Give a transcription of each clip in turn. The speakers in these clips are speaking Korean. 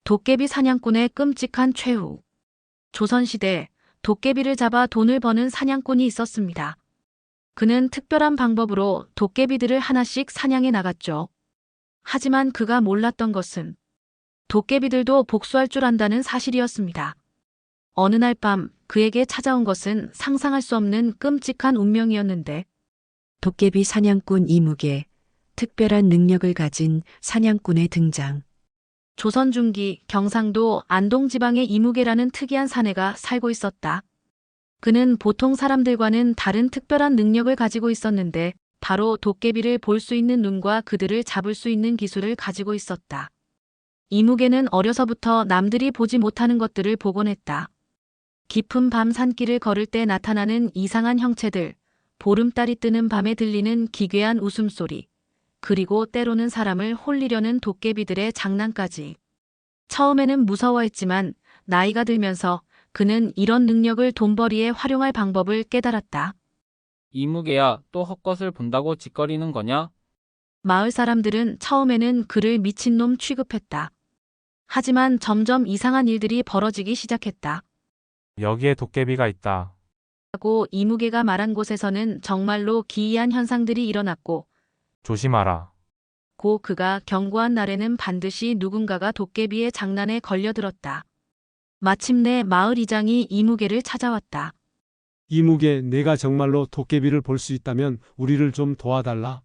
도깨비 사냥꾼의 끔찍한 최후. 조선시대 도깨비를 잡아 돈을 버는 사냥꾼이 있었습니다. 그는 특별한 방법으로 도깨비들을 하나씩 사냥해 나갔죠. 하지만 그가 몰랐던 것은 도깨비들도 복수할 줄 안다는 사실이었습니다. 어느 날 밤 그에게 찾아온 것은 상상할 수 없는 끔찍한 운명이었는데 도깨비 사냥꾼 이무개, 특별한 능력을 가진 사냥꾼의 등장. 조선 중기 경상도 안동 지방에 이무개라는 특이한 사내가 살고 있었다. 그는 보통 사람들과는 다른 특별한 능력을 가지고 있었는데 바로 도깨비를 볼 수 있는 눈과 그들을 잡을 수 있는 기술을 가지고 있었다. 이무개는 어려서부터 남들이 보지 못하는 것들을 보곤 했다. 깊은 밤 산길을 걸을 때 나타나는 이상한 형체들, 보름달이 뜨는 밤에 들리는 기괴한 웃음소리, 그리고 때로는 사람을 홀리려는 도깨비들의 장난까지. 처음에는 무서워했지만 나이가 들면서 그는 이런 능력을 돈벌이에 활용할 방법을 깨달았다. 이무개야, 또 헛것을 본다고 짓거리는 거냐? 마을 사람들은 처음에는 그를 미친놈 취급했다. 하지만 점점 이상한 일들이 벌어지기 시작했다. 여기에 도깨비가 있다. 하고 이무개가 말한 곳에서는 정말로 기이한 현상들이 일어났고 조심하라. 고 그가 경고한 날에는 반드시 누군가가 도깨비의 장난에 걸려들었다. 마침내 마을 이장이 이무개를 찾아왔다. 이무개, 내가 정말로 도깨비를 볼 수 있다면 우리를 좀 도와달라.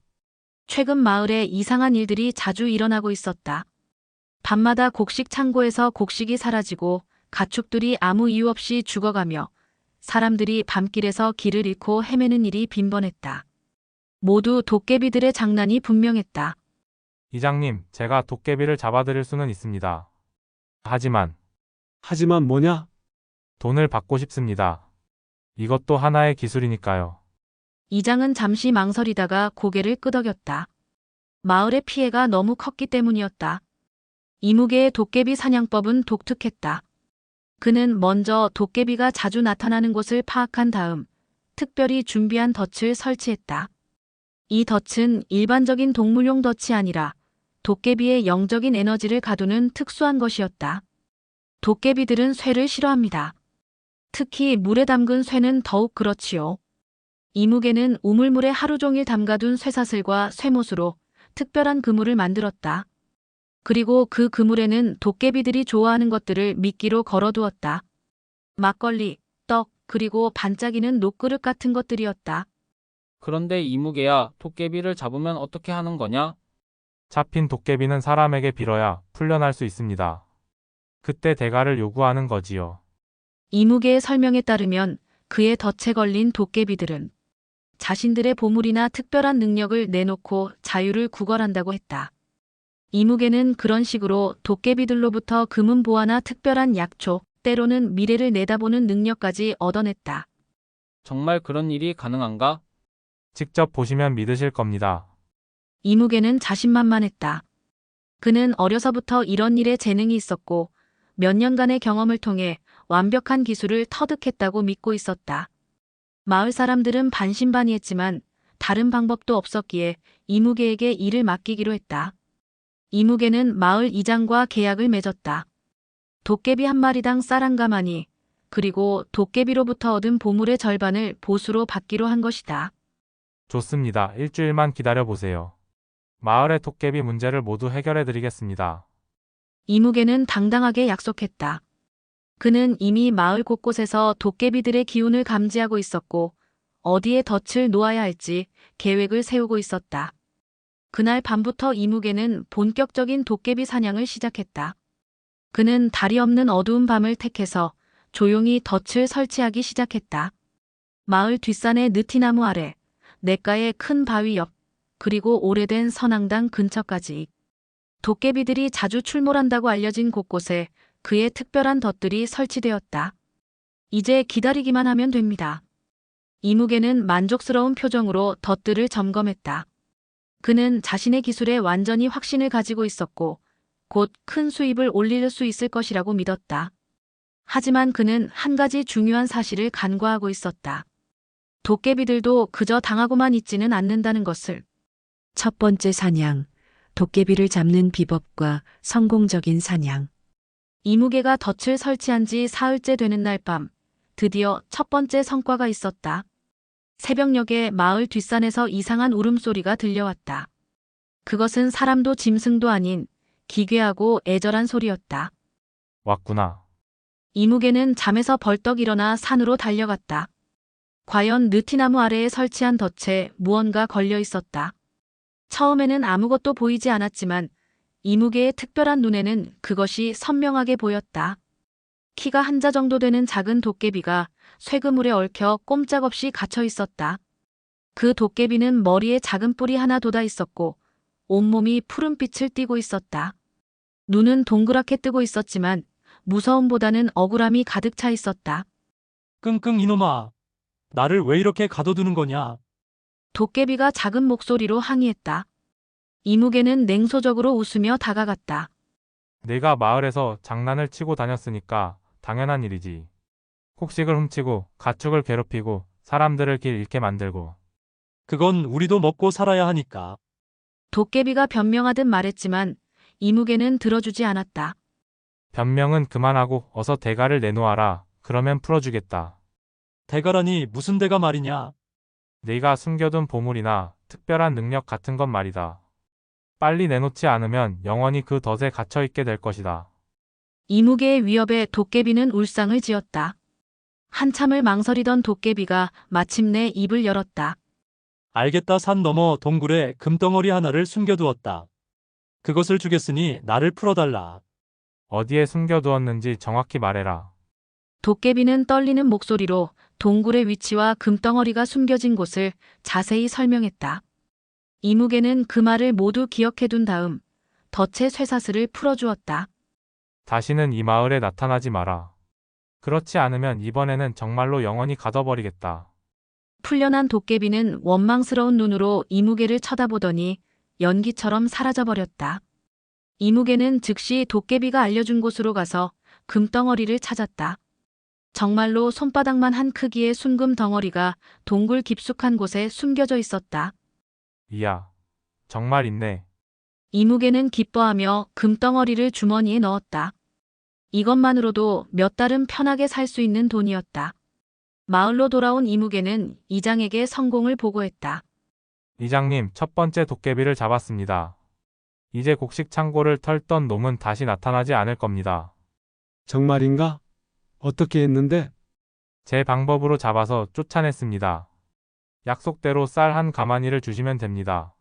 최근 마을에 이상한 일들이 자주 일어나고 있었다. 밤마다 곡식 창고에서 곡식이 사라지고 가축들이 아무 이유 없이 죽어가며 사람들이 밤길에서 길을 잃고 헤매는 일이 빈번했다. 모두 도깨비들의 장난이 분명했다. 이장님, 제가 도깨비를 잡아드릴 수는 있습니다. 하지만 뭐냐? 돈을 받고 싶습니다. 이것도 하나의 기술이니까요. 이장은 잠시 망설이다가 고개를 끄덕였다. 마을의 피해가 너무 컸기 때문이었다. 이무개의 도깨비 사냥법은 독특했다. 그는 먼저 도깨비가 자주 나타나는 곳을 파악한 다음 특별히 준비한 덫을 설치했다. 이 덫은 일반적인 동물용 덫이 아니라 도깨비의 영적인 에너지를 가두는 특수한 것이었다. 도깨비들은 쇠를 싫어합니다. 특히 물에 담근 쇠는 더욱 그렇지요. 이무개는 우물물에 하루 종일 담가둔 쇠사슬과 쇠못으로 특별한 그물을 만들었다. 그리고 그 그물에는 도깨비들이 좋아하는 것들을 미끼로 걸어두었다. 막걸리, 떡, 그리고 반짝이는 녹그릇 같은 것들이었다. 그런데 이무개야, 도깨비를 잡으면 어떻게 하는 거냐? 잡힌 도깨비는 사람에게 빌어야 풀려날 수 있습니다. 그때 대가를 요구하는 거지요. 이무개의 설명에 따르면 그의 덫에 걸린 도깨비들은 자신들의 보물이나 특별한 능력을 내놓고 자유를 구걸한다고 했다. 이무개는 그런 식으로 도깨비들로부터 금은 보화나 특별한 약초, 때로는 미래를 내다보는 능력까지 얻어냈다. 정말 그런 일이 가능한가? 직접 보시면 믿으실 겁니다. 이무개는 자신만만했다. 그는 어려서부터 이런 일에 재능이 있었고 몇 년간의 경험을 통해 완벽한 기술을 터득했다고 믿고 있었다. 마을 사람들은 반신반의했지만 다른 방법도 없었기에 이무개에게 일을 맡기기로 했다. 이무개는 마을 이장과 계약을 맺었다. 도깨비 한 마리당 쌀 한 가마니, 그리고 도깨비로부터 얻은 보물의 절반을 보수로 받기로 한 것이다. 좋습니다. 일주일만 기다려보세요. 마을의 도깨비 문제를 모두 해결해드리겠습니다. 이무개는 당당하게 약속했다. 그는 이미 마을 곳곳에서 도깨비들의 기운을 감지하고 있었고 어디에 덫을 놓아야 할지 계획을 세우고 있었다. 그날 밤부터 이무개는 본격적인 도깨비 사냥을 시작했다. 그는 달이 없는 어두운 밤을 택해서 조용히 덫을 설치하기 시작했다. 마을 뒷산의 느티나무 아래, 냇가의 큰 바위 옆, 그리고 오래된 선앙당 근처까지. 도깨비들이 자주 출몰한다고 알려진 곳곳에 그의 특별한 덫들이 설치되었다. 이제 기다리기만 하면 됩니다. 이무개는 만족스러운 표정으로 덫들을 점검했다. 그는 자신의 기술에 완전히 확신을 가지고 있었고 곧 큰 수입을 올릴 수 있을 것이라고 믿었다. 하지만 그는 한 가지 중요한 사실을 간과하고 있었다. 도깨비들도 그저 당하고만 있지는 않는다는 것을. 첫 번째 사냥, 도깨비를 잡는 비법과 성공적인 사냥. 이무개가 덫을 설치한 지 사흘째 되는 날 밤, 드디어 첫 번째 성과가 있었다. 새벽녘에 마을 뒷산에서 이상한 울음소리가 들려왔다. 그것은 사람도 짐승도 아닌 기괴하고 애절한 소리였다. 왔구나. 이무개는 잠에서 벌떡 일어나 산으로 달려갔다. 과연 느티나무 아래에 설치한 덫에 무언가 걸려 있었다. 처음에는 아무것도 보이지 않았지만 이무개의 특별한 눈에는 그것이 선명하게 보였다. 키가 한자 정도 되는 작은 도깨비가 쇠그물에 얽혀 꼼짝없이 갇혀 있었다. 그 도깨비는 머리에 작은 뿔이 하나 돋아 있었고 온몸이 푸른빛을 띠고 있었다. 눈은 동그랗게 뜨고 있었지만 무서움보다는 억울함이 가득 차 있었다. 끙끙 이놈아. 나를 왜 이렇게 가둬두는 거냐? 도깨비가 작은 목소리로 항의했다. 이무개는 냉소적으로 웃으며 다가갔다. 내가 마을에서 장난을 치고 다녔으니까 당연한 일이지. 곡식을 훔치고 가축을 괴롭히고 사람들을 길 잃게 만들고. 그건 우리도 먹고 살아야 하니까. 도깨비가 변명하듯 말했지만 이무개는 들어주지 않았다. 변명은 그만하고 어서 대가를 내놓아라. 그러면 풀어주겠다. 대가라니 무슨 대가 말이냐? 네가 숨겨둔 보물이나 특별한 능력 같은 것 말이다. 빨리 내놓지 않으면 영원히 그 덫에 갇혀있게 될 것이다. 이무개의 위협에 도깨비는 울상을 지었다. 한참을 망설이던 도깨비가 마침내 입을 열었다. 알겠다. 산 너머 동굴에 금덩어리 하나를 숨겨두었다. 그것을 주겠으니 나를 풀어달라. 어디에 숨겨두었는지 정확히 말해라. 도깨비는 떨리는 목소리로 동굴의 위치와 금덩어리가 숨겨진 곳을 자세히 설명했다. 이무개는 그 말을 모두 기억해둔 다음 덫의 쇠사슬을 풀어주었다. 다시는 이 마을에 나타나지 마라. 그렇지 않으면 이번에는 정말로 영원히 가둬버리겠다. 풀려난 도깨비는 원망스러운 눈으로 이무개를 쳐다보더니 연기처럼 사라져버렸다. 이무개는 즉시 도깨비가 알려준 곳으로 가서 금덩어리를 찾았다. 정말로 손바닥만 한 크기의 순금 덩어리가 동굴 깊숙한 곳에 숨겨져 있었다. 이야, 정말 있네. 이무개는 기뻐하며 금덩어리를 주머니에 넣었다. 이것만으로도 몇 달은 편하게 살 수 있는 돈이었다. 마을로 돌아온 이무개는 이장에게 성공을 보고했다. 이장님, 첫 번째 도깨비를 잡았습니다. 이제 곡식 창고를 털던 놈은 다시 나타나지 않을 겁니다. 정말인가? 어떻게 했는데? 제 방법으로 잡아서 쫓아냈습니다. 약속대로 쌀 한 가마니를 주시면 됩니다.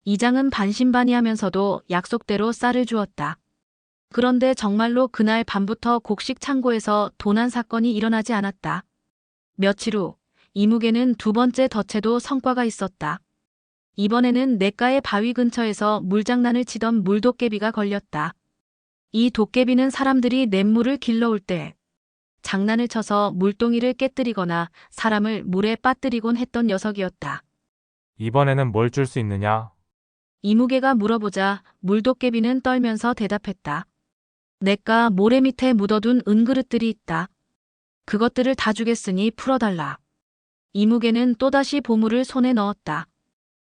이장은 반신반의하면서도 약속대로 쌀을 주었다. 그런데 정말로 그날 밤부터 곡식 창고에서 도난 사건이 일어나지 않았다. 며칠 후 이무개는 두 번째 덫에도 성과가 있었다. 이번에는 냇가의 바위 근처에서 물장난을 치던 물도깨비가 걸렸다. 이 도깨비는 사람들이 냇물을 길러올 때 장난을 쳐서 물동이를 깨뜨리거나 사람을 물에 빠뜨리곤 했던 녀석이었다. 이번에는 뭘 줄 수 있느냐? 이무개가 물어보자 물도깨비는 떨면서 대답했다. 냇가 모래 밑에 묻어둔 은그릇들이 있다. 그것들을 다 주겠으니 풀어달라. 이무개는 또다시 보물을 손에 넣었다.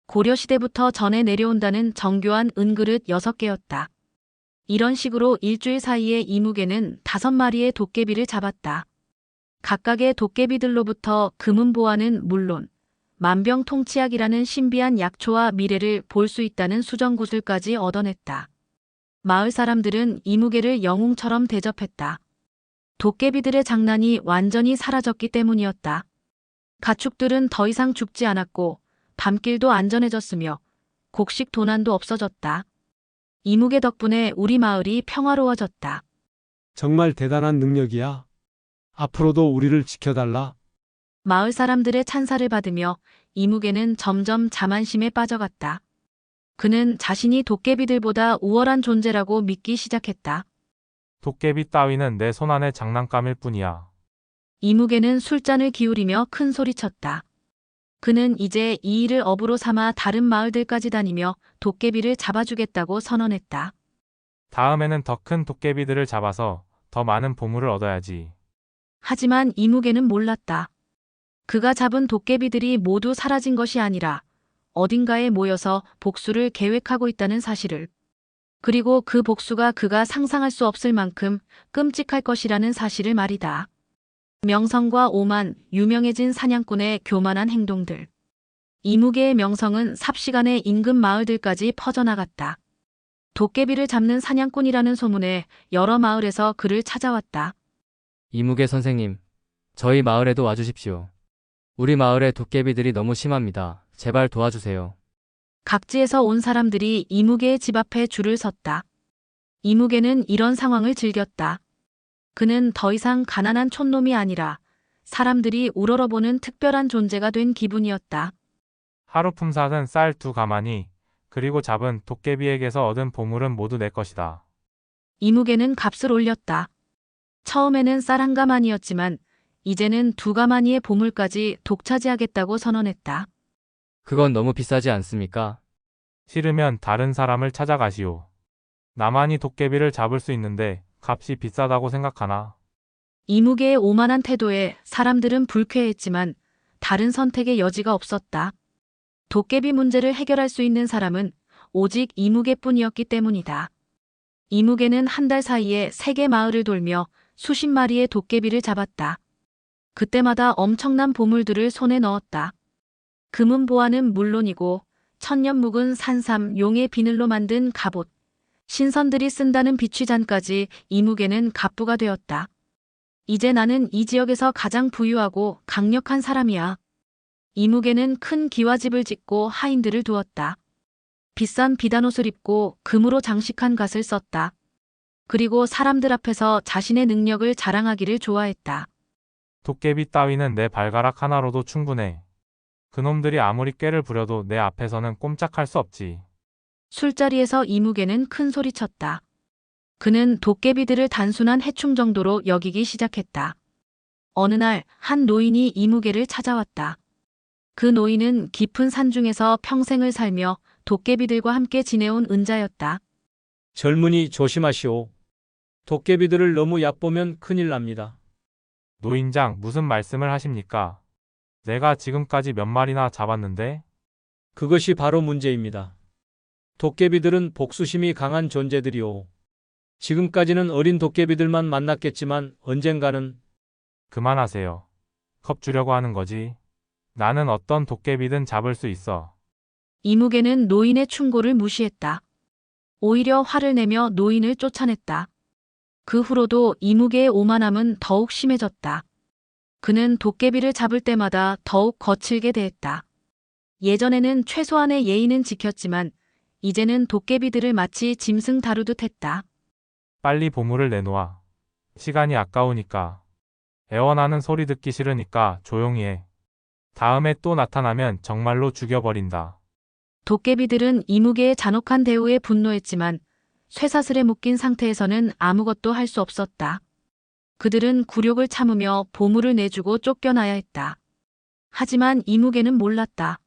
고려시대부터 전해 내려온다는 정교한 은그릇 6개였다. 이런 식으로 일주일 사이에 이무개는 5마리의 도깨비를 잡았다. 각각의 도깨비들로부터 금은 보화는 물론 만병통치약이라는 신비한 약초와 미래를 볼 수 있다는 수정구슬까지 얻어냈다. 마을 사람들은 이무개를 영웅처럼 대접했다. 도깨비들의 장난이 완전히 사라졌기 때문이었다. 가축들은 더 이상 죽지 않았고 밤길도 안전해졌으며 곡식 도난도 없어졌다. 이무개 덕분에 우리 마을이 평화로워졌다. 정말 대단한 능력이야. 앞으로도 우리를 지켜달라. 마을 사람들의 찬사를 받으며 이무개는 점점 자만심에 빠져갔다. 그는 자신이 도깨비들보다 우월한 존재라고 믿기 시작했다. 도깨비 따위는 내 손안의 장난감일 뿐이야. 이무개는 술잔을 기울이며 큰 소리쳤다. 그는 이제 이 일을 업으로 삼아 다른 마을들까지 다니며 도깨비를 잡아주겠다고 선언했다. 다음에는 더 큰 도깨비들을 잡아서 더 많은 보물을 얻어야지. 하지만 이무개는 몰랐다. 그가 잡은 도깨비들이 모두 사라진 것이 아니라 어딘가에 모여서 복수를 계획하고 있다는 사실을. 그리고 그 복수가 그가 상상할 수 없을 만큼 끔찍할 것이라는 사실을 말이다. 명성과 오만, 유명해진 사냥꾼의 교만한 행동들. 이무개의 명성은 삽시간에 인근 마을들까지 퍼져나갔다. 도깨비를 잡는 사냥꾼이라는 소문에 여러 마을에서 그를 찾아왔다. 이무개 선생님, 저희 마을에도 와주십시오. 우리 마을의 도깨비들이 너무 심합니다. 제발 도와주세요. 각지에서 온 사람들이 이무개의 집 앞에 줄을 섰다. 이무개는 이런 상황을 즐겼다. 그는 더 이상 가난한 촌놈이 아니라 사람들이 우러러보는 특별한 존재가 된 기분이었다. 하루 품삯은 쌀 2가마니, 그리고 잡은 도깨비에게서 얻은 보물은 모두 내 것이다. 이무개는 값을 올렸다. 처음에는 쌀 1가마니였지만 이제는 2가마니의 보물까지 독차지하겠다고 선언했다. 그건 너무 비싸지 않습니까? 싫으면 다른 사람을 찾아가시오. 나만이 도깨비를 잡을 수 있는데 값이 비싸다고 생각하나? 이무개의 오만한 태도에 사람들은 불쾌했지만 다른 선택의 여지가 없었다. 도깨비 문제를 해결할 수 있는 사람은 오직 이무개뿐이었기 때문이다. 이무개는 한 달 사이에 3개 마을을 돌며 수십 마리의 도깨비를 잡았다. 그때마다 엄청난 보물들을 손에 넣었다. 금은 보화는 물론이고 천년 묵은 산삼, 용의 비늘로 만든 갑옷, 신선들이 쓴다는 비취잔까지 이무개는 갑부가 되었다. 이제 나는 이 지역에서 가장 부유하고 강력한 사람이야. 이무개는 큰 기와집을 짓고 하인들을 두었다. 비싼 비단옷을 입고 금으로 장식한 갓을 썼다. 그리고 사람들 앞에서 자신의 능력을 자랑하기를 좋아했다. 도깨비 따위는 내 발가락 하나로도 충분해. 그놈들이 아무리 꾀를 부려도 내 앞에서는 꼼짝할 수 없지. 술자리에서 이무개는 큰 소리쳤다. 그는 도깨비들을 단순한 해충 정도로 여기기 시작했다. 어느 날 한 노인이 이무개를 찾아왔다. 그 노인은 깊은 산중에서 평생을 살며 도깨비들과 함께 지내온 은자였다. 젊은이 조심하시오. 도깨비들을 너무 얕보면 큰일 납니다. 노인장, 무슨 말씀을 하십니까? 내가 지금까지 몇 마리나 잡았는데? 그것이 바로 문제입니다. 도깨비들은 복수심이 강한 존재들이오. 지금까지는 어린 도깨비들만 만났겠지만 언젠가는 그만하세요. 겁주려고 하는 거지. 나는 어떤 도깨비든 잡을 수 있어. 이무개는 노인의 충고를 무시했다. 오히려 화를 내며 노인을 쫓아냈다. 그 후로도 이무개의 오만함은 더욱 심해졌다. 그는 도깨비를 잡을 때마다 더욱 거칠게 대했다. 예전에는 최소한의 예의는 지켰지만 이제는 도깨비들을 마치 짐승 다루듯 했다. 빨리 보물을 내놓아. 시간이 아까우니까. 애원하는 소리 듣기 싫으니까 조용히 해. 다음에 또 나타나면 정말로 죽여버린다. 도깨비들은 이무개의 잔혹한 대우에 분노했지만 쇠사슬에 묶인 상태에서는 아무것도 할 수 없었다. 그들은 굴욕을 참으며 보물을 내주고 쫓겨나야 했다. 하지만 이무개는 몰랐다.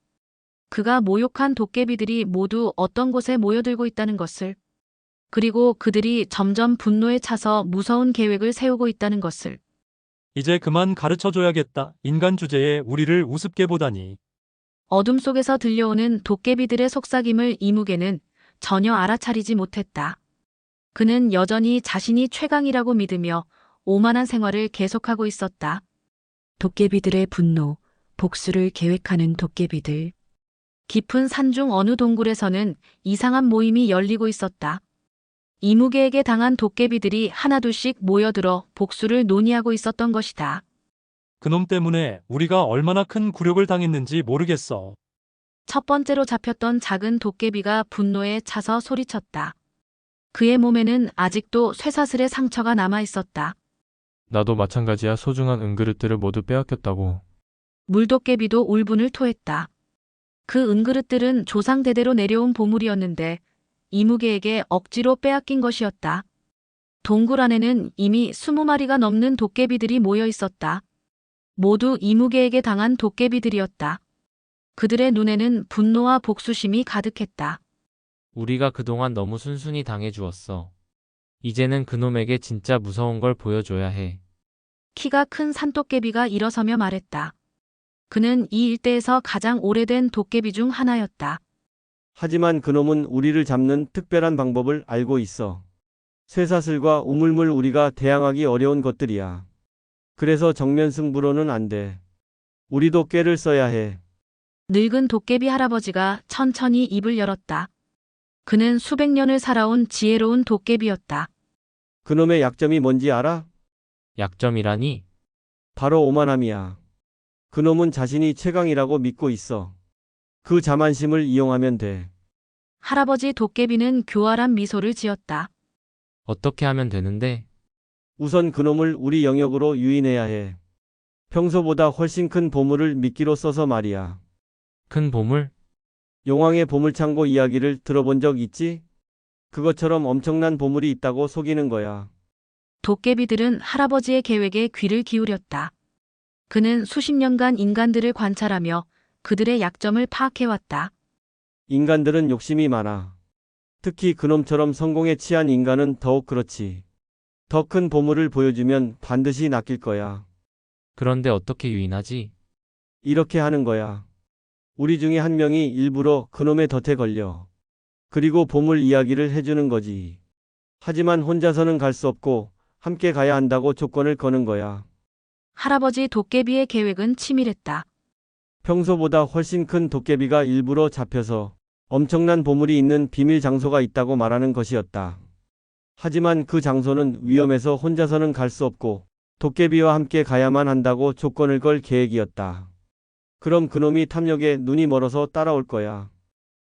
그가 모욕한 도깨비들이 모두 어떤 곳에 모여들고 있다는 것을, 그리고 그들이 점점 분노에 차서 무서운 계획을 세우고 있다는 것을. 이제 그만 가르쳐줘야겠다. 인간 주제에 우리를 우습게 보다니. 어둠 속에서 들려오는 도깨비들의 속삭임을 이무개는 전혀 알아차리지 못했다. 그는 여전히 자신이 최강이라고 믿으며 오만한 생활을 계속하고 있었다. 도깨비들의 분노, 복수를 계획하는 도깨비들. 깊은 산중 어느 동굴에서는 이상한 모임이 열리고 있었다. 이무개에게 당한 도깨비들이 하나둘씩 모여들어 복수를 논의하고 있었던 것이다. 그놈 때문에 우리가 얼마나 큰 굴욕을 당했는지 모르겠어. 첫 번째로 잡혔던 작은 도깨비가 분노에 차서 소리쳤다. 그의 몸에는 아직도 쇠사슬의 상처가 남아 있었다. 나도 마찬가지야. 소중한 은그릇들을 모두 빼앗겼다고. 물도깨비도 울분을 토했다. 그 은그릇들은 조상대대로 내려온 보물이었는데 이무개에게 억지로 빼앗긴 것이었다. 동굴 안에는 이미 20마리가 넘는 도깨비들이 모여 있었다. 모두 이무개에게 당한 도깨비들이었다. 그들의 눈에는 분노와 복수심이 가득했다. 우리가 그동안 너무 순순히 당해주었어. 이제는 그놈에게 진짜 무서운 걸 보여줘야 해. 키가 큰 산도깨비가 일어서며 말했다. 그는 이 일대에서 가장 오래된 도깨비 중 하나였다. 하지만 그놈은 우리를 잡는 특별한 방법을 알고 있어. 쇠사슬과 우물물 우리가 대항하기 어려운 것들이야. 그래서 정면 승부로는 안 돼. 우리도 꾀를 써야 해. 늙은 도깨비 할아버지가 천천히 입을 열었다. 그는 수백 년을 살아온 지혜로운 도깨비였다. 그놈의 약점이 뭔지 알아? 약점이라니? 바로 오만함이야. 그놈은 자신이 최강이라고 믿고 있어. 그 자만심을 이용하면 돼. 할아버지 도깨비는 교활한 미소를 지었다. 어떻게 하면 되는데? 우선 그놈을 우리 영역으로 유인해야 해. 평소보다 훨씬 큰 보물을 미끼로 써서 말이야. 큰 보물? 용왕의 보물창고 이야기를 들어본 적 있지? 그것처럼 엄청난 보물이 있다고 속이는 거야. 도깨비들은 할아버지의 계획에 귀를 기울였다. 그는 수십 년간 인간들을 관찰하며 그들의 약점을 파악해왔다. 인간들은 욕심이 많아. 특히 그놈처럼 성공에 취한 인간은 더욱 그렇지. 더 큰 보물을 보여주면 반드시 낚일 거야. 그런데 어떻게 유인하지? 이렇게 하는 거야. 우리 중에 한 명이 일부러 그놈의 덫에 걸려. 그리고 보물 이야기를 해주는 거지. 하지만 혼자서는 갈 수 없고 함께 가야 한다고 조건을 거는 거야. 할아버지 도깨비의 계획은 치밀했다. 평소보다 훨씬 큰 도깨비가 일부러 잡혀서 엄청난 보물이 있는 비밀 장소가 있다고 말하는 것이었다. 하지만 그 장소는 위험해서 혼자서는 갈 수 없고 도깨비와 함께 가야만 한다고 조건을 걸 계획이었다. 그럼 그놈이 탐욕에 눈이 멀어서 따라올 거야.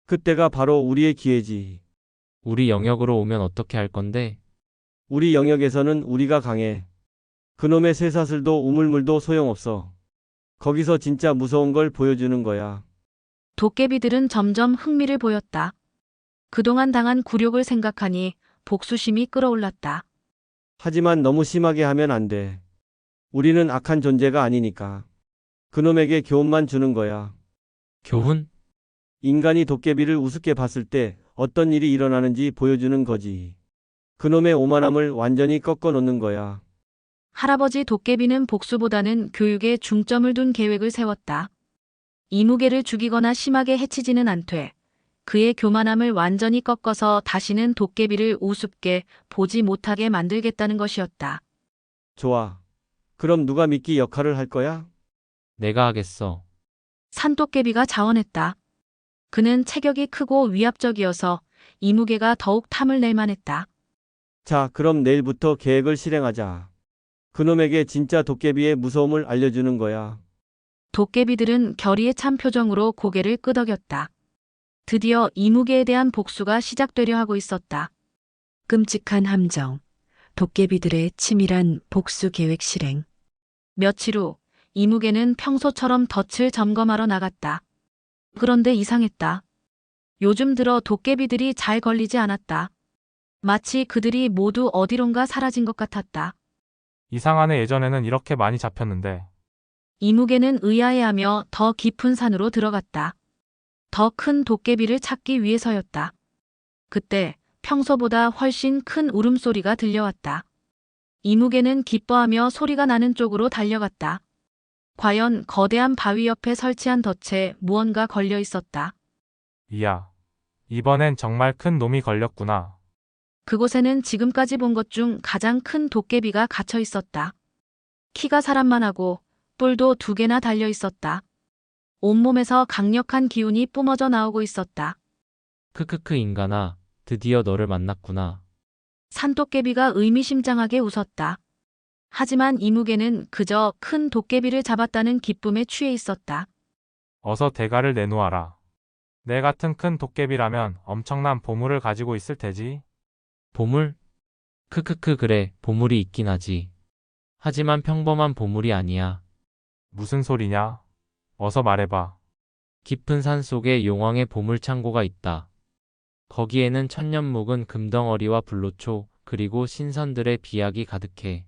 그때가 바로 우리의 기회지. 우리 영역으로 오면 어떻게 할 건데? 우리 영역에서는 우리가 강해. 그놈의 쇠사슬도 우물물도 소용없어. 거기서 진짜 무서운 걸 보여주는 거야. 도깨비들은 점점 흥미를 보였다. 그동안 당한 굴욕을 생각하니 복수심이 끌어올랐다. 하지만 너무 심하게 하면 안 돼. 우리는 악한 존재가 아니니까. 그놈에게 교훈만 주는 거야. 교훈? 인간이 도깨비를 우습게 봤을 때 어떤 일이 일어나는지 보여주는 거지. 그놈의 오만함을 완전히 꺾어 놓는 거야. 할아버지 도깨비는 복수보다는 교육에 중점을 둔 계획을 세웠다. 이무개를 죽이거나 심하게 해치지는 않되 그의 교만함을 완전히 꺾어서 다시는 도깨비를 우습게 보지 못하게 만들겠다는 것이었다. 좋아. 그럼 누가 미끼 역할을 할 거야? 내가 하겠어. 산도깨비가 자원했다. 그는 체격이 크고 위압적이어서 이무개가 더욱 탐을 낼 만했다. 자, 그럼 내일부터 계획을 실행하자. 그놈에게 진짜 도깨비의 무서움을 알려주는 거야. 도깨비들은 결의에 찬 표정으로 고개를 끄덕였다. 드디어 이무개에 대한 복수가 시작되려 하고 있었다. 끔찍한 함정. 도깨비들의 치밀한 복수 계획 실행. 며칠 후 이무개는 평소처럼 덫을 점검하러 나갔다. 그런데 이상했다. 요즘 들어 도깨비들이 잘 걸리지 않았다. 마치 그들이 모두 어디론가 사라진 것 같았다. 이상하네. 예전에는 이렇게 많이 잡혔는데. 이무개는 의아해하며 더 깊은 산으로 들어갔다. 더 큰 도깨비를 찾기 위해서였다. 그때 평소보다 훨씬 큰 울음소리가 들려왔다. 이무개는 기뻐하며 소리가 나는 쪽으로 달려갔다. 과연 거대한 바위 옆에 설치한 덫에 무언가 걸려 있었다. 이야. 이번엔 정말 큰 놈이 걸렸구나. 그곳에는 지금까지 본 것 중 가장 큰 도깨비가 갇혀 있었다. 키가 사람만 하고 뿔도 2개나 달려 있었다. 온몸에서 강력한 기운이 뿜어져 나오고 있었다. 크크크 인간아, 드디어 너를 만났구나. 산도깨비가 의미심장하게 웃었다. 하지만 이무개는 그저 큰 도깨비를 잡았다는 기쁨에 취해 있었다. 어서 대가를 내놓아라. 내 같은 큰 도깨비라면 엄청난 보물을 가지고 있을 테지. 보물? 크크크 그래, 보물이 있긴 하지. 하지만 평범한 보물이 아니야. 무슨 소리냐? 어서 말해봐. 깊은 산 속에 용왕의 보물 창고가 있다. 거기에는 천년 묵은 금덩어리와 불로초, 그리고 신선들의 비약이 가득해.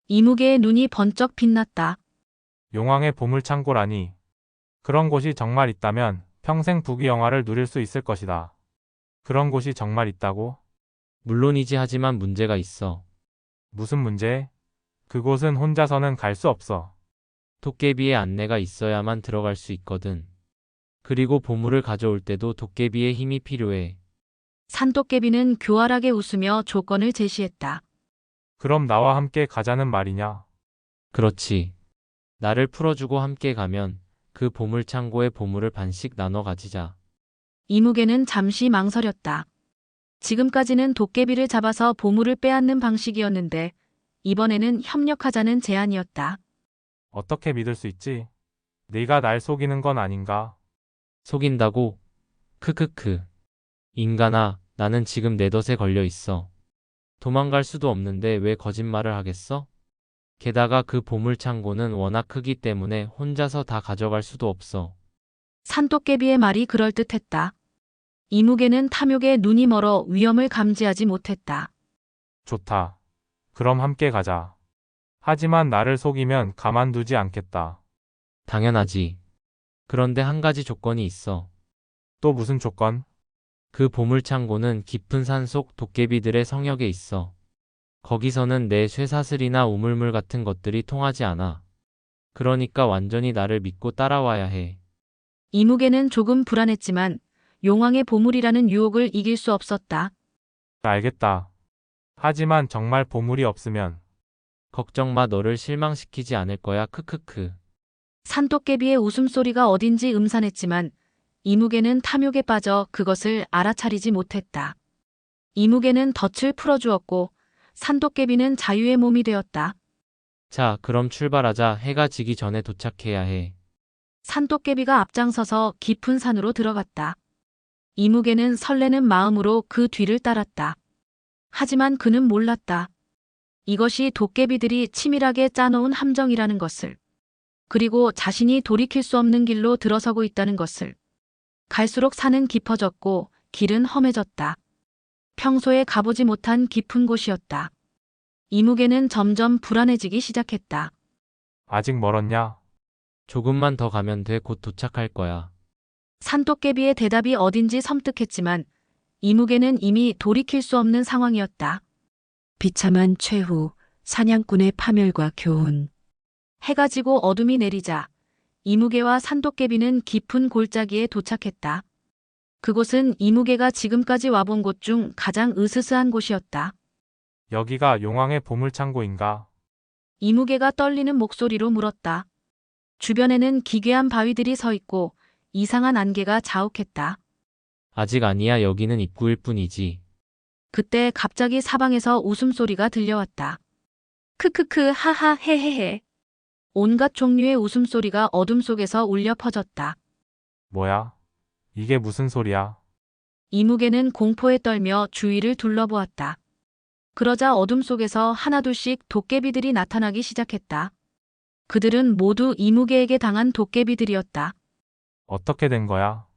이무개의 눈이 번쩍 빛났다. 용왕의 보물창고라니. 그런 곳이 정말 있다면 평생 부귀영화를 누릴 수 있을 것이다. 그런 곳이 정말 있다고? 물론이지 하지만 문제가 있어. 무슨 문제? 그곳은 혼자서는 갈 수 없어. 도깨비의 안내가 있어야만 들어갈 수 있거든. 그리고 보물을 가져올 때도 도깨비의 힘이 필요해. 산도깨비는 교활하게 웃으며 조건을 제시했다. 그럼 나와 함께 가자는 말이냐? 그렇지. 나를 풀어주고 함께 가면 그 보물 창고의 보물을 반씩 나눠 가지자. 이무개는 잠시 망설였다. 지금까지는 도깨비를 잡아서 보물을 빼앗는 방식이었는데 이번에는 협력하자는 제안이었다. 어떻게 믿을 수 있지? 네가 날 속이는 건 아닌가? 속인다고? 크크크. 인간아, 나는 지금 내 덫에 걸려 있어. 도망갈 수도 없는데 왜 거짓말을 하겠어? 게다가 그 보물 창고는 워낙 크기 때문에 혼자서 다 가져갈 수도 없어. 산도깨비의 말이 그럴듯했다. 이무개는 탐욕에 눈이 멀어 위험을 감지하지 못했다. 좋다. 그럼 함께 가자. 하지만 나를 속이면 가만두지 않겠다. 당연하지. 그런데 한 가지 조건이 있어. 또 무슨 조건? 그 보물 창고는 깊은 산속 도깨비들의 성역에 있어. 거기서는 내 쇠사슬이나 우물물 같은 것들이 통하지 않아. 그러니까 완전히 나를 믿고 따라와야 해. 이무개는 조금 불안했지만 용왕의 보물이라는 유혹을 이길 수 없었다. 알겠다. 하지만 정말 보물이 없으면 걱정 마, 너를 실망시키지 않을 거야. 크크크. 산도깨비의 웃음소리가 어딘지 음산했지만 이무개는 탐욕에 빠져 그것을 알아차리지 못했다. 이무개는 덫을 풀어주었고 산도깨비는 자유의 몸이 되었다. 자, 그럼 출발하자. 해가 지기 전에 도착해야 해. 산도깨비가 앞장서서 깊은 산으로 들어갔다. 이무개는 설레는 마음으로 그 뒤를 따랐다. 하지만 그는 몰랐다. 이것이 도깨비들이 치밀하게 짜놓은 함정이라는 것을. 그리고 자신이 돌이킬 수 없는 길로 들어서고 있다는 것을. 갈수록 산은 깊어졌고 길은 험해졌다. 평소에 가보지 못한 깊은 곳이었다. 이무개는 점점 불안해지기 시작했다. 아직 멀었냐? 조금만 더 가면 돼. 곧 도착할 거야. 산도깨비의 대답이 어딘지 섬뜩했지만 이무개는 이미 돌이킬 수 없는 상황이었다. 비참한 최후, 사냥꾼의 파멸과 교훈. 해가 지고 어둠이 내리자 이무개와 산도깨비는 깊은 골짜기에 도착했다. 그곳은 이무개가 지금까지 와본 곳 중 가장 으스스한 곳이었다. 여기가 용왕의 보물창고인가? 이무개가 떨리는 목소리로 물었다. 주변에는 기괴한 바위들이 서 있고 이상한 안개가 자욱했다. 아직 아니야. 여기는 입구일 뿐이지. 그때 갑자기 사방에서 웃음소리가 들려왔다. 크크크 하하 헤헤헤. 온갖 종류의 웃음소리가 어둠 속에서 울려 퍼졌다. 뭐야? 이게 무슨 소리야? 이무개는 공포에 떨며 주위를 둘러보았다. 그러자 어둠 속에서 하나둘씩 도깨비들이 나타나기 시작했다. 그들은 모두 이무개에게 당한 도깨비들이었다. 어떻게 된 거야?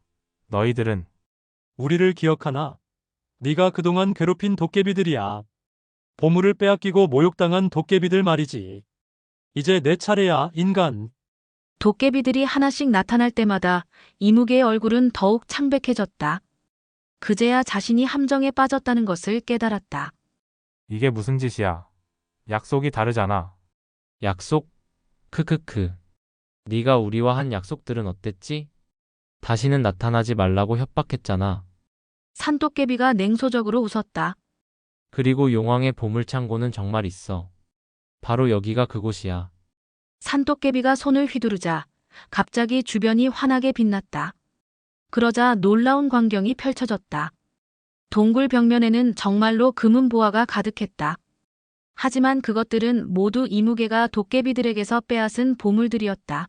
너희들은 우리를 기억하나? 네가 그동안 괴롭힌 도깨비들이야. 보물을 빼앗기고 모욕당한 도깨비들 말이지. 이제 내 차례야, 인간. 도깨비들이 하나씩 나타날 때마다 이무개의 얼굴은 더욱 창백해졌다. 그제야 자신이 함정에 빠졌다는 것을 깨달았다. 이게 무슨 짓이야? 약속이 다르잖아. 약속? 크크크. 네가 우리와 한 약속들은 어땠지? 다시는 나타나지 말라고 협박했잖아. 산도깨비가 냉소적으로 웃었다. 그리고 용왕의 보물창고는 정말 있어. 바로 여기가 그곳이야. 산도깨비가 손을 휘두르자 갑자기 주변이 환하게 빛났다. 그러자 놀라운 광경이 펼쳐졌다. 동굴 벽면에는 정말로 금은 보화가 가득했다. 하지만 그것들은 모두 이무개가 도깨비들에게서 빼앗은 보물들이었다.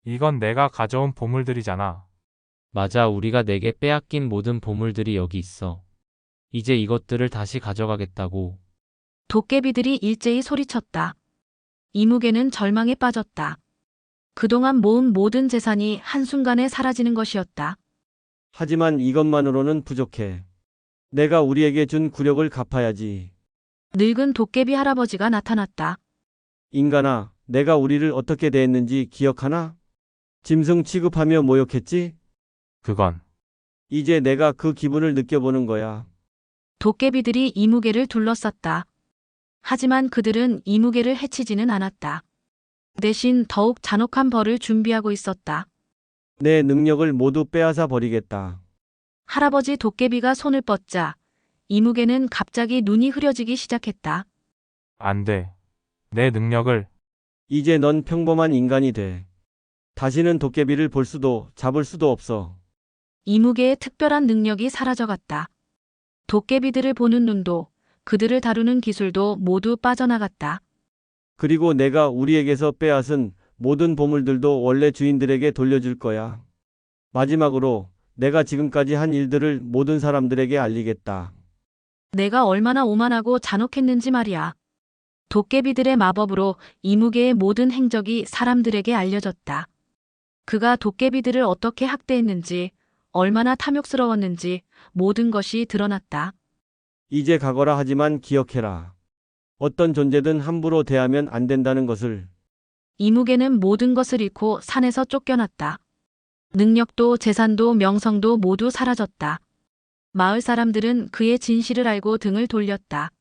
이건 내가 가져온 보물들이잖아. 맞아, 우리가 내게 빼앗긴 모든 보물들이 여기 있어. 이제 이것들을 다시 가져가겠다고. 도깨비들이 일제히 소리쳤다. 이무개는 절망에 빠졌다. 그동안 모은 모든 재산이 한순간에 사라지는 것이었다. 하지만 이것만으로는 부족해. 내가 우리에게 준 굴욕을 갚아야지. 늙은 도깨비 할아버지가 나타났다. 인간아, 내가 우리를 어떻게 대했는지 기억하나? 짐승 취급하며 모욕했지? 그건 이제 내가 그 기분을 느껴보는 거야. 도깨비들이 이무개를 둘러쌌다. 하지만 그들은 이무개를 해치지는 않았다. 대신 더욱 잔혹한 벌을 준비하고 있었다. 내 능력을 모두 빼앗아 버리겠다. 할아버지 도깨비가 손을 뻗자 이무개는 갑자기 눈이 흐려지기 시작했다. 안 돼. 내 능력을 이제 넌 평범한 인간이 돼. 다시는 도깨비를 볼 수도 잡을 수도 없어. 이무개의 특별한 능력이 사라져갔다. 도깨비들을 보는 눈도 그들을 다루는 기술도 모두 빠져나갔다. 그리고 내가 우리에게서 빼앗은 모든 보물들도 원래 주인들에게 돌려줄 거야. 마지막으로 내가 지금까지 한 일들을 모든 사람들에게 알리겠다. 내가 얼마나 오만하고 잔혹했는지 말이야. 도깨비들의 마법으로 이무개의 모든 행적이 사람들에게 알려졌다. 그가 도깨비들을 어떻게 학대했는지, 얼마나 탐욕스러웠는지 모든 것이 드러났다. 이제 가거라. 하지만 기억해라. 어떤 존재든 함부로 대하면 안 된다는 것을. 이무개는 모든 것을 잃고 산에서 쫓겨났다. 능력도 재산도 명성도 모두 사라졌다. 마을 사람들은 그의 진실을 알고 등을 돌렸다.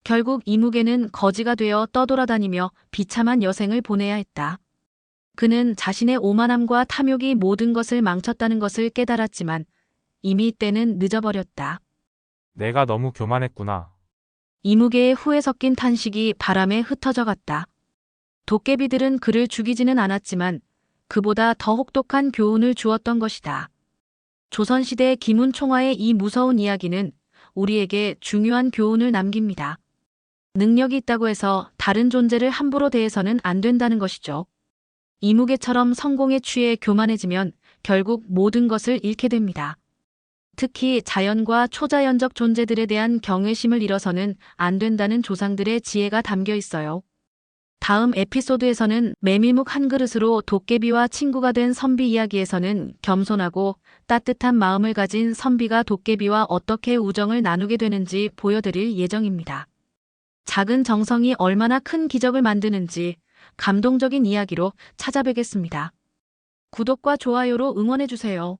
결국 이무개는 거지가 되어 떠돌아다니며 비참한 여생을 보내야 했다. 그는 자신의 오만함과 탐욕이 모든 것을 망쳤다는 것을 깨달았지만 이미 때는 늦어버렸다. 내가 너무 교만했구나. 이무개의 후회 섞인 탄식이 바람에 흩어져 갔다. 도깨비들은 그를 죽이지는 않았지만 그보다 더 혹독한 교훈을 주었던 것이다. 조선시대 김운총화의 이 무서운 이야기는 우리에게 중요한 교훈을 남깁니다. 능력이 있다고 해서 다른 존재를 함부로 대해서는 안 된다는 것이죠. 이무개처럼 성공에 취해 교만해지면 결국 모든 것을 잃게 됩니다. 특히 자연과 초자연적 존재들에 대한 경외심을 잃어서는 안 된다는 조상들의 지혜가 담겨 있어요. 다음 에피소드에서는 메밀묵 한 그릇으로 도깨비와 친구가 된 선비 이야기에서는 겸손하고 따뜻한 마음을 가진 선비가 도깨비와 어떻게 우정을 나누게 되는지 보여드릴 예정입니다. 작은 정성이 얼마나 큰 기적을 만드는지 감동적인 이야기로 찾아뵙겠습니다. 구독과 좋아요로 응원해주세요.